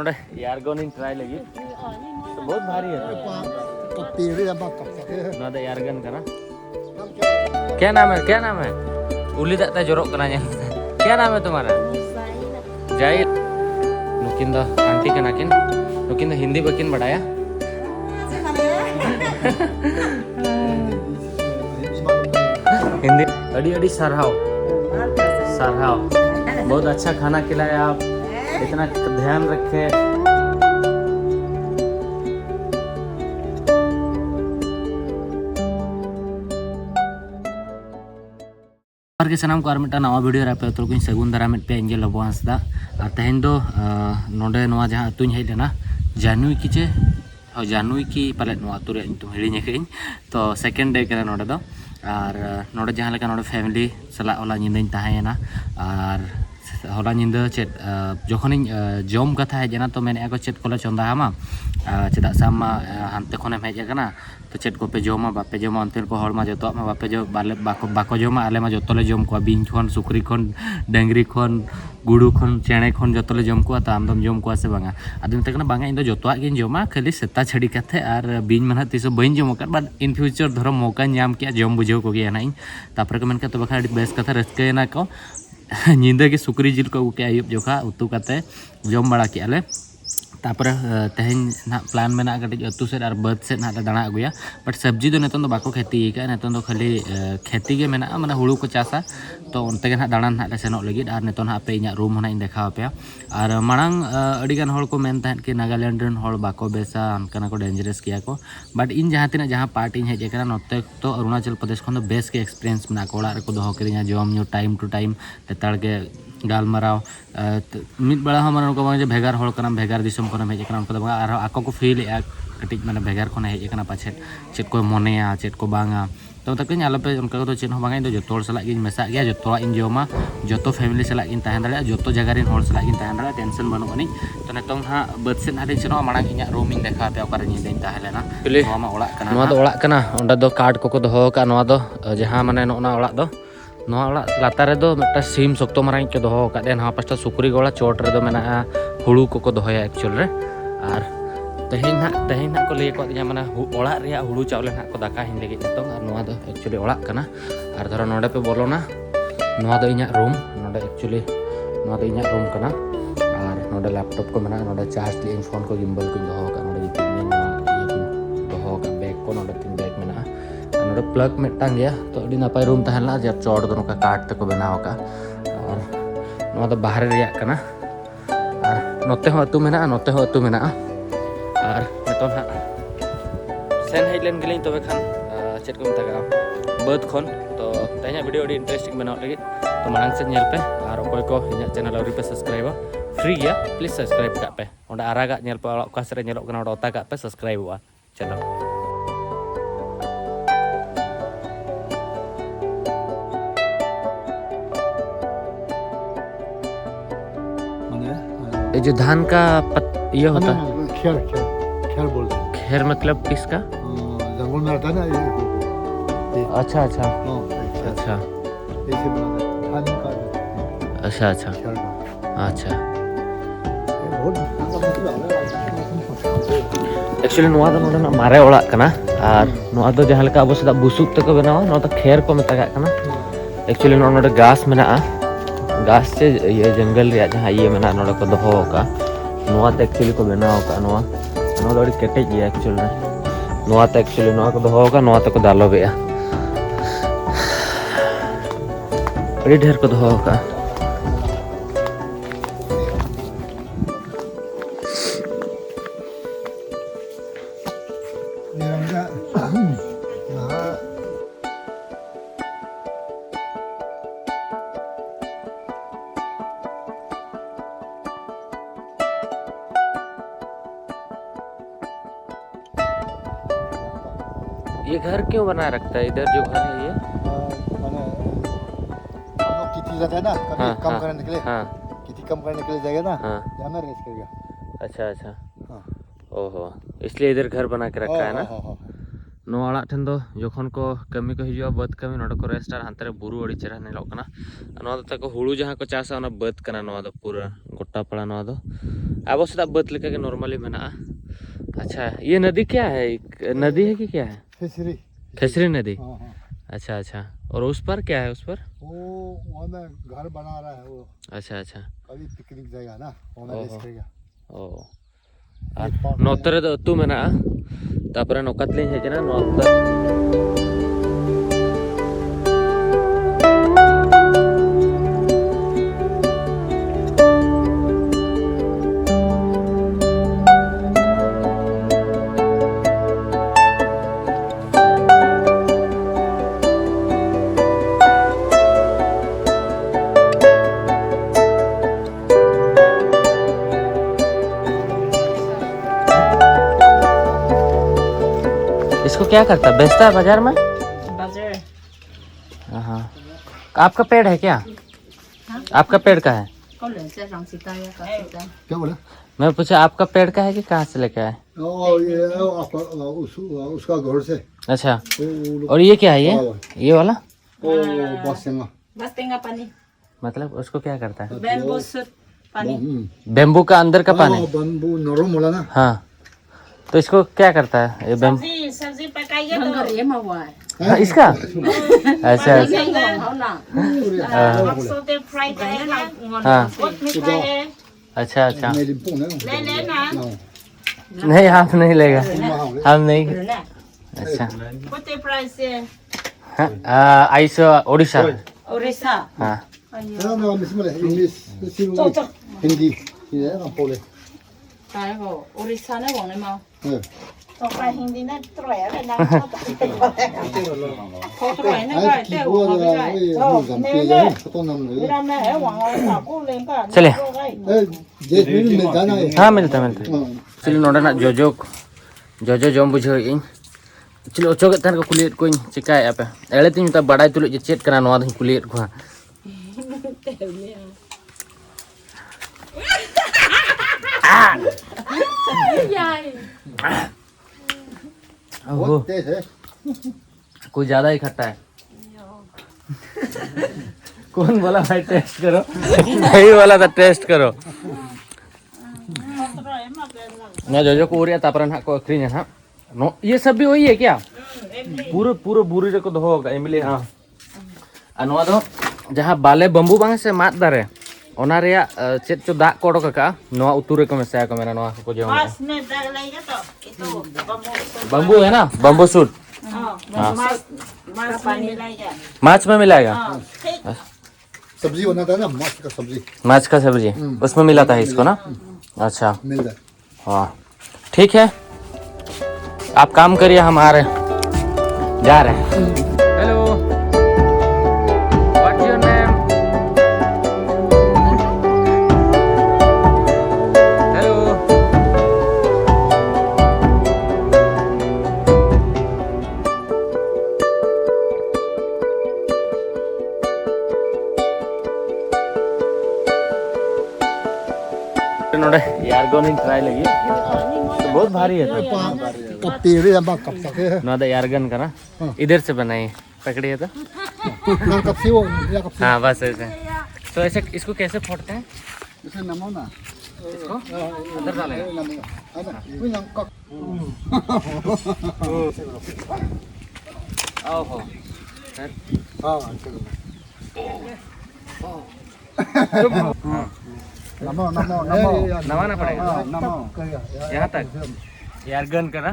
यारगन try लगी तो बहुत भारी है ना यारगन का ना क्या नाम है उली दाता जोरोक कना क्या नाम है तुम्हारा जाइल नुकिन द आंटी के नाकिन नुकिन द हिंदी बकिन बढ़ाया हिंदी अड़ी अड़ी सरहाव बहुत अच्छा खाना खिलाया आप इतना ध्यान रखे के सनाम को नवा वीडियो रे पे तो सगुन दारा पे एंजल लबो हंसदा और तेहन दो नोडे नवा जहां अतुኝ हेज लेना जानुई की चे जानुई की पाले नवा अतु रे तुम हिड़िኝ अकेኝ तो सेकेंड डे कना नोडे दो और नोडे जहां लेका नोडे फैमिली सला होला निंदाኝ ताहेना और होला निंदा चेत जखन जम कथा हेजना तो मेने को चेत कोले चंदा हामा चेदा सामा हानते खने हेज कना तो चेत को पे जमा बापे जमा अंतेन को हड़मा जतो मा बापे जो बाले बाको जमा आले मा जतोले जम को बिन खन सुकरी खन डंगरी खन गुडू खन चेणे खन जतोले जम को ता आमदम जम को से बांगा आदिन तकना बांगा इन दो जतोआ गिन जमा खाली सेता छड़ी कथे और बिन मनहा तिसो बइन जम कर बट इन फ्यूचर धरो मौका नाम के जम बुझो को गया नाइन तापर को मेनका तो बखा बेस कथा रस्केना को निंदा के सुकरी जिल को अगू के आयुब जोखा उतु काते जम बड़ा के आले तापर तेहन ना प्लान में कटी अतु से और बद से ना दाणा अगुया बट सब्जी तो नेतन बाको खेती का नेतन तो खाली खेती के मेना माने हुड़ू को चासा तो उनते के ना दाणा ना सेनोग लगी और नेतन पे इᱧ रूम होना देखा पे और मांग अड़ीगान हड़ को मेन तहन कि नागालैंड रन हड़ बाको बेसा अनकना को डेंजरस किया को बट इन जहाँ तीना जहाँ पार्ट इन हेज करा नोते तो अरुणाचल प्रदेश खन बेस के एक्सपीरियंस में को ओड़ा को दोहो करिया जम न्यू टाइम टू टाइम लेताड़ के गालमाराव मिद बड़ा हम को भेगार हड़ कना भेगार दिसम को हेज कना उनको और आको को फील कटी माने भेगार खन हेज कना पाछे चेत को मनेया चेत को बांगा तो तक आलोपे उनका तो चेन बांगा इन जो सला मेसा गया जो इन जमा जो फैमिली सला तहन दाड़ा जो जगह रिन हड़ सला तहन दाड़ा टेंशन बनू अनी तो नितों हाँ बद से ना सेनो मांग इन रूम इन देखा पे ओकर निदाኝ ताहेलेना नोमा ओड़ा कना नोआ दो ओड़ा कना ओंडा दो कार्ड को दोहो का नोआ दो जहां माने नोना ओड़ा दो नोआ ओड़ा लातार दो मेटा सीम सख्तो मारां के दोहो का दे नहा पास्टा सुकरी गोला चोट रे दो मेना हुड़ू को दोहया एक्चुअल रे और तेहन को लई को माने ओड़ा रे हुड़ू चावले ना को दाका हिन लगे तो और नोआ दो एक्चुअली ओड़ा कना और धरो नोडे पे बोलोना नोआ दो इᱧ रूम नोडे एक्चुअली नोआ दो इᱧ रूम कना और नोडे लैपटॉप को मेना नोडे चार्ज ली फोन को गिम्बल को दोहो का नोडे इतिने दोहो का बैग को नोडे तीन बैग मेना नोडे प्लग मेटांग गया तो अड़ी नापाय रूम तहला जब चौड़ दोनों का काट तक बनाव का और नोआ दो बाहर रिया कना और नोते हो अतु मेना नोते हो अतु मेना और नितों हाँ सेन हेजलेन गलिं तबे खान चेत को मता बद खन तो तेहना वीडियो अड़ी इंटरेस्टिंग बनाव लगी तो मांग से नेल पे और अकोय को इन चैनल अवरी पे सब्सक्राइब फ्री गया प्लीज सब्सक्राइब का पे ओंडा आरागा नेल पे ओका सरे नेलो कना ओटा का पे सब्सक्राइब हुआ चलो ये जो धान का ये होता है खेर बोलते हैं खेर मतलब किसका जंगल में रहता है ना ये अच्छा अच्छा अच्छा ऐसे बनाते धान का अच्छा अच्छा अच्छा एक्चुअली नोआ दो नोडे मारे ओड़ा कना और नोआ दो जहां लेका अब सदा बुसुक तक बनावा नोआ तो खेर को मेता कना एक्चुअली नोडे घास मेना घास से ये जंगल रे जहां ये मेना नोडे को दोहो का नोआ तो एक्चुअली को बनाव का नोआ दो केटे गया एक्चुअली नोआ तो एक्चुअली नोआ को दोहो का नोआ तो को दालो बेया अड़ी ढेर को दोहो का ये घर क्यों बना रखता है इधर जो घर है ये माने हम लोग किटी जाते हैं ना कभी हाँ, कम हाँ, करने के लिए हाँ किटी कम करने के लिए जाएगा ना हाँ यहाँ में रेस्ट करेगा अच्छा अच्छा हाँ ओहो इसलिए इधर घर बना के रखा है ना हाँ हाँ नो आड़ा ठेन दो जोखन को कमी को हिजुआ बद कमी नोडे को रेस्टार हांते रे बुरु अड़ी चेहरा नेलो कना नोआ दो ताको हुड़ू जहां को चासा ओना बद कना नोआ दो पूरा गोटा पड़ा नोआ दो आबो सदा बद लेके नॉर्मली मेना। अच्छा ये नदी क्या है, नदी है कि क्या है? खेसरी। खेसरी नदी। हाँ हाँ। अच्छा अच्छा, और उस पर क्या है? उस पर वो वहाँ में घर बना रहा है वो। अच्छा अच्छा, कभी पिकनिक जाएगा ना वहाँ ओहो। बेचेगा। ओ और नोतरे दो तू मेना तापरे नोकातलिन हेजना नोता इसको क्या करता है, बेचता है बाजार में? बाजार। हाँ, आपका पेड़ है क्या? हाँ? आपका पेड़ का है? क्या बोला? मैं पूछा आपका पेड़ का है कि कहाँ से लेके आए? ये उसका घर से। अच्छा, वो और ये क्या है ये वाला? बसेंगा। बस तेंगा पानी। मतलब उसको क्या करता है? बैम्बू सूट पानी। बेम्बू का अंदर का पानी? बम्बू नरम होला ना। हाँ, तो इसको क्या करता है ये बेम्बू? सब्जी पकाइए तो ये हुआ है। हाँ, इसका? अच्छा सोते फ्राई करेगा। हाँ, मीठा है। अच्छा अच्छा, ले लेना। नहीं आप नहीं लेगा, हम नहीं। अच्छा पोते फ्राई से आइस ओडिशा। उड़ीसा। हाँ इंग्लिश हिंदी ये ना बोले। काय हो उड़ीसा ने बोलने में। हाँ। तो का हिंदी ने त्रोय है ना। तो त्रोय ने का ते वो मेरा में है वहां को लेगा। चले। जेसमिन में जाना है। हाँ मिलता मिलता। चलो नोडा ना जोजो जम बुझो इन चलो ओचो तन को कुलियत को चिकाय आपे एले तिन ता बड़ाई तुल जे चेट कना नोआ द कुलियत को बहुत तेज है। कुछ ज्यादा ही खट्टा है। कौन बोला भाई टेस्ट करो? नहीं बोला था टेस्ट करो ना जो को ओरिया तापरन हा को अखरीन है। नो ये सब भी वही है क्या? पूरे पूरे बुरी रे को दो होगा एमली। हां अनवा दो जहां बाले बंबू बांग से मात दारे ओना रेया चेत चो दा को ओडक का नोआ उतुरे को मेसा को मेरा नोआ को जेम मास में दाग लगेगा तो बंबू है ना, बंबू सूट। मास पानी मिलाएगा। माछ में मिलाएगा? सब्जी बनाता है ना, माछ का सब्जी। माछ का सब्जी उसमें मिलाता है इसको ना? अच्छा मिल जाए। हाँ ठीक है, आप काम करिए, हम आ रहे जा रहे हैं। Hello, what's your name? Hello, नोडे यार गोनी ट्राई लगी तो बहुत भारी है तो कब तेरे अब कब तक है नोदा यारगन का ना इधर से बनाई पकड़ी है तो ना कब से वो या कब से हाँ बस ऐसे। तो ऐसे इसको कैसे फोड़ते हैं? इसे नमो ना इसको अंदर डालेगा। कोई ना कब ओहो हां चलो नमो नमो नमो नवाना पड़ेगा नमो यहाँ तक यारगन का ना।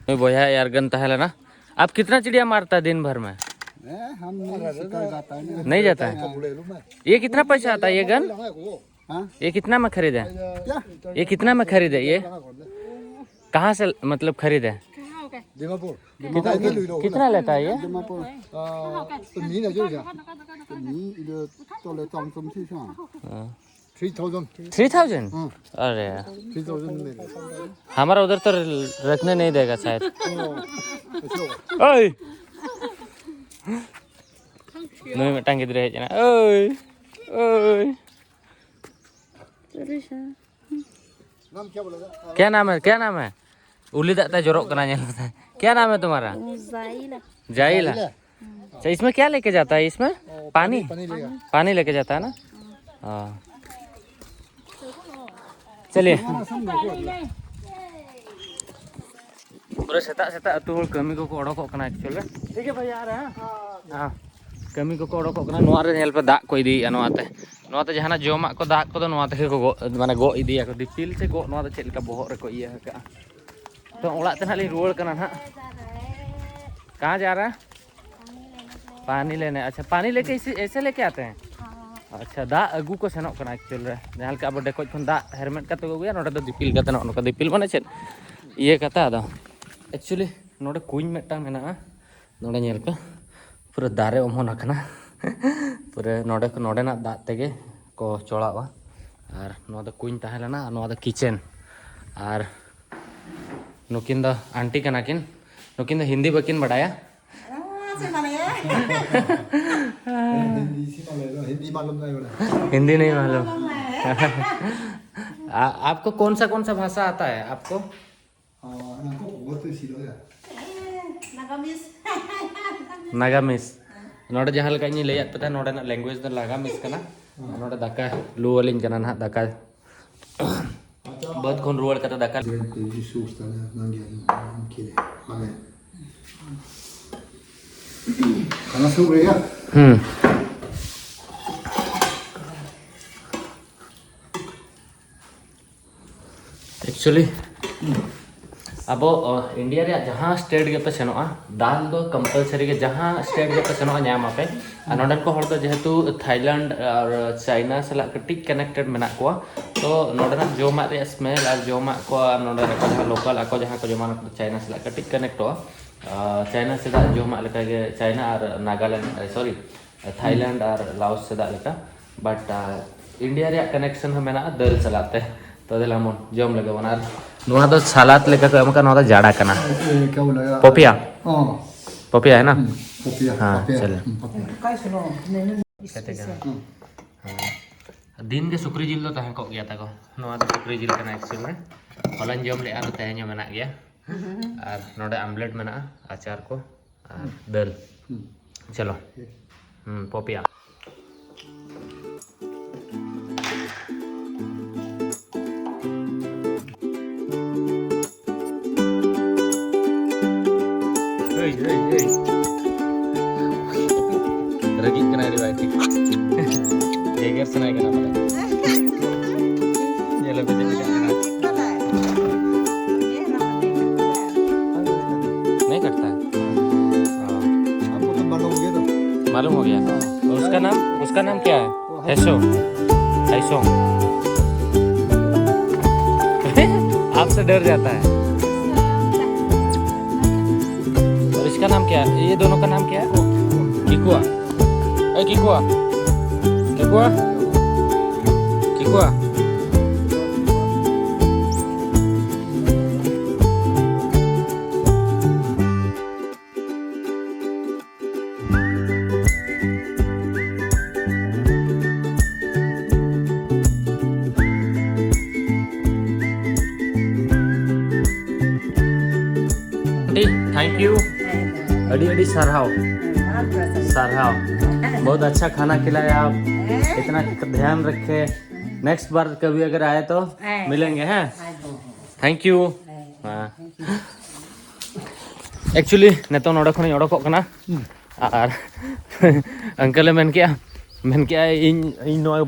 मैं बोया यारगन तहला ना। आप कितना चिड़िया मारता है दिन भर में? हम नहीं शिकार जाता है नहीं जाता है। ये कितना पैसा आता है ये गन? ये कितना में खरीदे? ये कितना में खरीदे? ये कहाँ से मतलब खरीदे? दिमापुर कितना लेता है ये? दिमापुर तो नहीं ना जो जा नहीं इधर तो ले तम तम सी सा 3000 अरे 3000 हमारा उधर तो रखने नहीं देगा शायद। ओए नहीं मैं टांग इधर है ना। ओए ओए नाम क्या बोला? क्या नाम है? क्या नाम है? उली दाता जोरोक कना नेल पता। क्या नाम है तुम्हारा? जाइला। अच्छा इसमें क्या लेके जाता है इसमें? पानी लेगा। पानी लेके जाता है ना। हाँ चलिए पूरा सेता सेता अतु होड़ कमी को ओडोक कना एक्चुअली। ठीक है भाई आ रहे हैं। हाँ कमी को ओडोक कना नोआ रे नेल पे दाग को इदी नोआते नोआते जहाना जोमा को दाग को नोआते को माने गो इदी को दिपिल से गो नोआ चेल का बोहर रे को इया का। तो ओड़ा ते नाली रुवड़ कना ना। कहाँ जा रहा है? पानी लेने। अच्छा पानी लेके ऐसे लेके आते हैं। अच्छा दा अगू को सेनोक कना एक्चुअल रे जहां का अब डेको खन दा हेरमेट का तो गया नोडे दिपिल का नो का दिपिल माने चेल ये कथा आदा एक्चुअली नोडे कुइन मेटा मेना नोडे नेल पे पूरा दारे ओमन अखना पूरा नोडे को नोडे ना दा तेगे को चोड़ावा और नोडे कुइन ताहेलना नोडे किचन और नुकिन द आंटी कना किन नुकिन द हिंदी बकिन बडाया हिंदी नहीं मालूम। आपको कौन सा भाषा आता है आपको? नागामिस नोडे जहां लगा नी लेया पता नोडे ना लैंग्वेज द नागामिस कना नोडे दाका लुवलिन कना ना दाका बहुत कोन रुवल कता दाका खाना सब रहेगा। एक्चुअली अब इंडिया रे जहां स्टेट के पे सेनोआ दाल दो कंपलसरी के जहां स्टेट के पे सेनोआ नाम आपे नोडन को हर जेहेतु थाईलैंड और चाइना सला कटिक कनेक्टेड मेना को तो नोडन जोमा रे स्मेल और जोमा को नोडन को जहां लोकल को जहां को जमा चाइना सला कटिक कनेक्ट हो चाइना से जोमा लेका के चाइना और नागालैंड सॉरी थाईलैंड और लाओस से लेका बट इंडिया रे कनेक्शन हो मेना दल चलाते तो दिलामन जोम लगे बनार नोआ तो सलाद लेका को हमका नोआ जाड़ा कना क्या बोला पोपिया हां पोपिया है ना पोपिया हाँ चल काय सुनो दिन के सुक्री जिल तो तहां को गया था को नोआ तो सुक्री जिल कना एक्चुअली में हॉलैंड जोम ले आ तो तहन मेना गया और नोडे आमलेट मेना अचार को और दाल चलो पोपिया रगी कना रे भाई जेगर सुनाई कना पड़े ये लो बेटे नहीं कटता है आपको तो मालूम हो गया और उसका नाम क्या है? हैसो हैसो आपसे डर जाता है। और इसका नाम क्या है? ये दोनों का नाम क्या है? किकुआ किकुआ किकुआ किकुआ थैंक यू अड़ी अड़ी सरहाव सरहाव बहुत अच्छा खाना खिलाया आप इतना ध्यान रखे नेक्स्ट बार कभी अगर आए तो मिलेंगे हैं थैंक यू एक्चुअली नेतो नोडे खन ओडोक कना और अंकल मेन क्या इन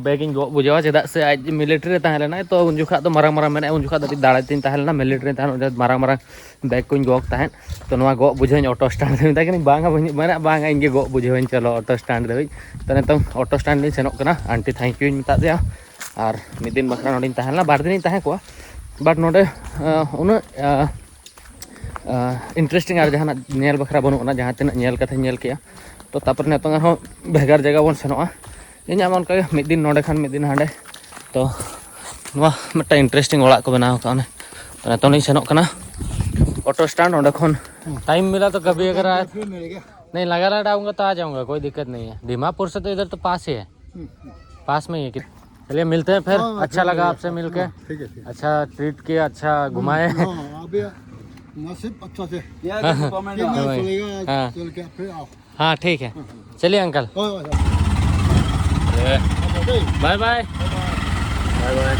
बैग इन गो बुझावा चेदा से आज मिलिट्री तहन लेना तो उन जुखा तो मारा मारा मेने उन जुखा दी दाड़ा तीन तहन लेना मिलिट्री तहन मारा मारा बैग को गो तहन तो नवा गो बुझाई ऑटो स्टैंड में ताकि बांगा मेना बांगा इनगे गो बुझाई चलो ऑटो स्टैंड रे तो नेतो ऑटो स्टैंड में सेनोक कना आंटी थैंक यू मता दिया और मिद दिन बखरा नोडिन तहन ला बार दिन तहन को बट नोडे उन इंटरेस्टिंग और जहां नेल बखरा बनुना जहां तना नेल कथा नेल किया तो तापर नेतो हो भेगार जगह बन सेनोआ इन उनका मिद दिन नोडे खान मिद दिन हांडे तो नवा मटा इंटरेस्टिंग ओड़ा को बनाव का तो नेतो नहीं सेनोक कना ऑटो स्टैंड ओडे खन टाइम मिला तो कभी अगर आए नहीं लगा डाऊंगा तो आ जाऊंगा कोई दिक्कत नहीं है दीमापुर से तो इधर तो पास ही है पास में ही है चलिए मिलते हैं फिर अच्छा लगा आपसे मिलके अच्छा ट्रीट किया अच्छा घुमाए नसीब अच्छा से Ya kan komen ये dah. मैं हाँ। चलेगा चल के फिर आओ हाँ ठीक है चलिए uncle bye bye bye bye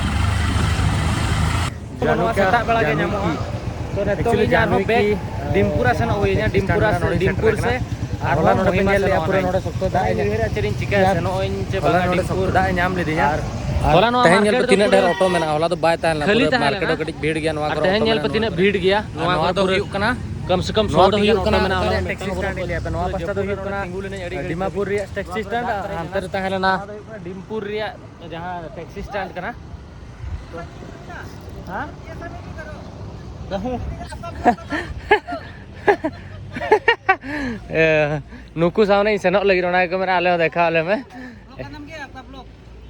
जानू सेता बड़ा के ᱧᱟᱢᱚᱜᱼᱟ तो एक्चुअली जानू बैग डिमपुरा सेन होइया डिमपुर से आरला नोडे पे ᱧᱮᱞ ᱞᱮᱜᱼᱟ ᱯᱩᱨᱟᱹ ᱱᱚᱰᱮ ᱥᱚᱠᱛᱚ ᱫᱟᱜ ᱮ ᱩᱭᱦᱟᱹᱨᱟ ᱪᱮᱫᱤᱧ ᱪᱤᱠᱟᱹᱭᱟ ᱥᱮᱱᱚᱜ ᱤᱧ ᱪᱮ ᱵᱟᱝ ᱰᱤᱢᱯᱩर ᱫᱟᱜ ᱮ ᱧᱟᱢ ᱞᱤᱫᱤᱧᱟ ᱦᱚᱞᱟ ᱱᱚᱣᱟ ᱛᱮᱦᱮᱧ ᱧᱮᱞ ᱯᱮ ᱛᱤᱱᱟᱹᱜ ᱰᱷᱮᱨ ᱚᱴो ᱢᱮᱱᱟᱜᱼᱟ ᱦᱚᱞᱟ ᱫᱚ ᱵᱟᱭ ᱛᱟᱦᱮᱸ ᱞᱮᱱᱟ ᱯᱩᱨᱟᱹ ᱢᱟर्केट ᱠᱟᱹᱴᱤᱡ भीड़ गया ᱱᱚᱣᱟ ᱠᱚᱨᱮ ᱛᱮᱦᱮᱧ ᱧᱮल ᱯᱮ ᱛᱤᱱᱟᱹᱜ भीड़ गया ᱱᱚᱣᱟ ᱫᱚ ᱦᱩᱭᱩᱜ ᱠᱟᱱᱟ कम से कम 100 ᱫᱚ ᱦᱩᱭᱩᱜ ᱠᱟᱱᱟ टैक्सी स्टैंड लिया पे नोवा पास्ता दो हुयुग कना डिमापुर रिया टैक्सी स्टैंड हानते रे ताहें लेना डिमपुर रिया जहां टैक्सी स्टैंड कना तो हां नुकु सामने सेनोक लगी रोना को मेरा आले देखा आले में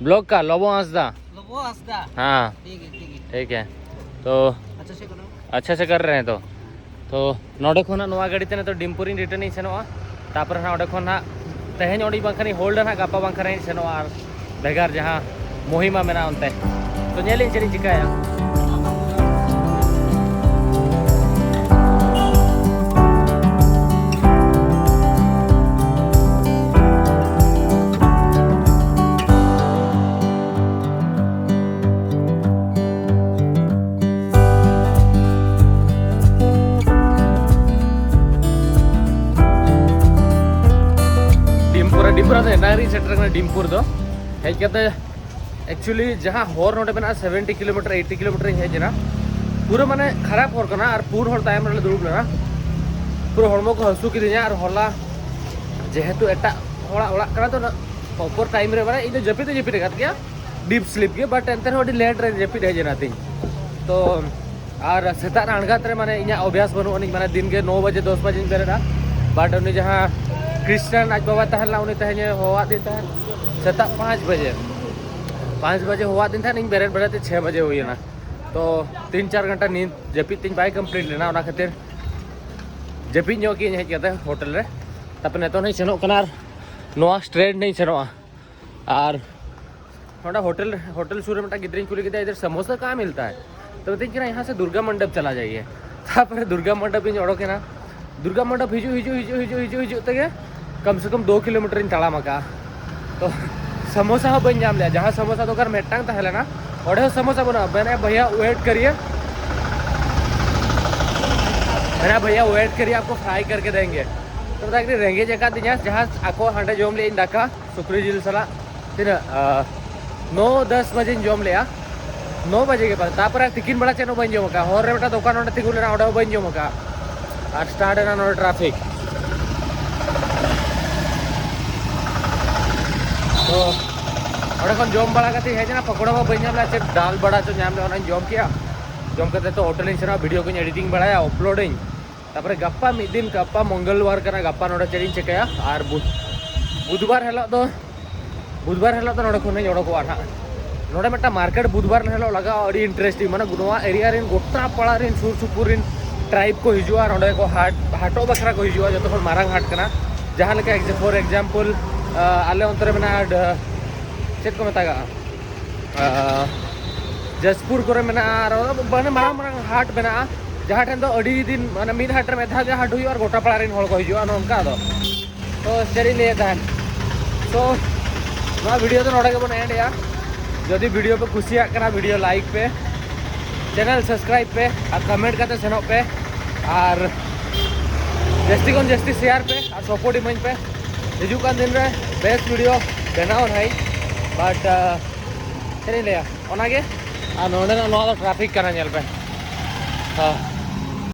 ब्लॉग का लोबो हंसदा हाँ ठीक है तो अच्छा से कर रहे हैं तो नोडे खोना नोवा गाड़ी तेने तो डिमपुरी रिटर्न ही सेनोआ तापर ना ओडे खोना तेहेन ओडी बांखानी होल्ड ना गापा बांखानी सेनोआ बेगार जहां मोहिमा मेना उनते तो नेलिन चेरी चिकाया डिमपुर नारी सेटर डिमपुर दो हेज करते एक्चुअली जहाँ हॉर नोटे में 70 किलोमीटर 80 किलोमीटर हेजना पूरा माने खराब हॉर करना और पूरा हॉर तायम रे दुरुब लेना पूरा हॉर्मो को हसु की दिया और हॉला जेहेतु एटा हॉला हॉला करा तो प्रॉपर टाइम रे माने इदो जपिते गत गया डीप स्लीप के बट एंते होडी लेट रे जपित हेजना तिन तो और सेता अणगात रे माने इना अभ्यास बनु अनि माने दिन के 9 बजे 10 बजे बेरेदा बट उनी जहाँ क्रिश्चियन आज बाबा तहला उनी तहने होवा दिन तहन सेता 5 बजे होवा दिन था इन बेरेट बेरेते 6 बजे हुई ना तो 3-4 घंटा नींद जपित तीन बाय कंप्लीट लेना ओना खातिर जपित ᱧᱚᱜ ᱜᱤᱧ ᱦᱮᱡ ᱠᱟᱛᱮ होटल रे तापर नेतो नहीं सेनोक कना नोआ स्ट्रेट नहीं सेनोआ और थोड़ा होटल सूर में गिद्रिन कुली के इधर समोसा कहाँ मिलता है तो बताइए कि यहाँ से दुर्गा मंडप चला जाइए तापर दुर्गा मंडप इन ओडोके ना दुर्गा मंडप हिजू तक कम से कम 2 किलोमीटर इन तड़ा मका तो समोसा हो बन जाम लिया जहाँ समोसा तो कर मेटांग तहले ना और समोसा बना मैंने भैया वेट करिए आपको फ्राई करके देंगे तो बता रेंगे जगह दिन जहाँ आको हाँ जम ले दाका सुक्री जिल सला तीन 9-10 बजे जम लिया 9 बजे के पास तापर तिकिन बड़ा चेनो बन जमका हर रे बेटा दुकान तिगुल बन जमका और स्टार्ट है ना ट्रैफिक तो जम बड़ा हेजना पकड़ा बना चेक दाल बड़ा चो नाम जम किया जम करते तो होटल सेना वीडियो को एडिटिंग बड़ा अपलोड तापर गप्पा मिद दिन गप्पा मंगलवार करना गप्पा नोडे चेक चिकाया और बुधवार हेलो तो नोडे खन ओडकोआ ना नोडे मिट्टा मार्केट बुधवार हेलो लगा इंटरेस्टिंग माने नोआ एरिया रेन गोटा पाड़ा रेन सुर सुपुर रेन ट्राइब को हिजुआ नोडे को हाटो बखरा को हिजुआ जो तो मारांग हाट कना जहाँ लेके फॉर एग्जाम्पल आले अंतरे में चेक को मतागा जसपुर को माने मारांग हाट बना जहाँ ठेन तो अड़ी दिन माने मिद हाट में था हाट हुई और गोटा पाड़ा रेन हॉल को हिजुआ नोंका तो चेरी ले तहन तो ना वीडियो तो नोडे के बन एंड या जदि वीडियो पे खुशिया कना वीडियो लाइक पे चैनल सब्सक्राइब पे और कमेंट करते सेनोक पे और जस्ती को जस्ती शेयर पे और सपोर्ट इमेज पे हिजू का दिन रे बेस्ट वीडियो बनाओ भाई बट चलिए ले ओनागे और नोडे ना ट्रैफिक करना पे हाँ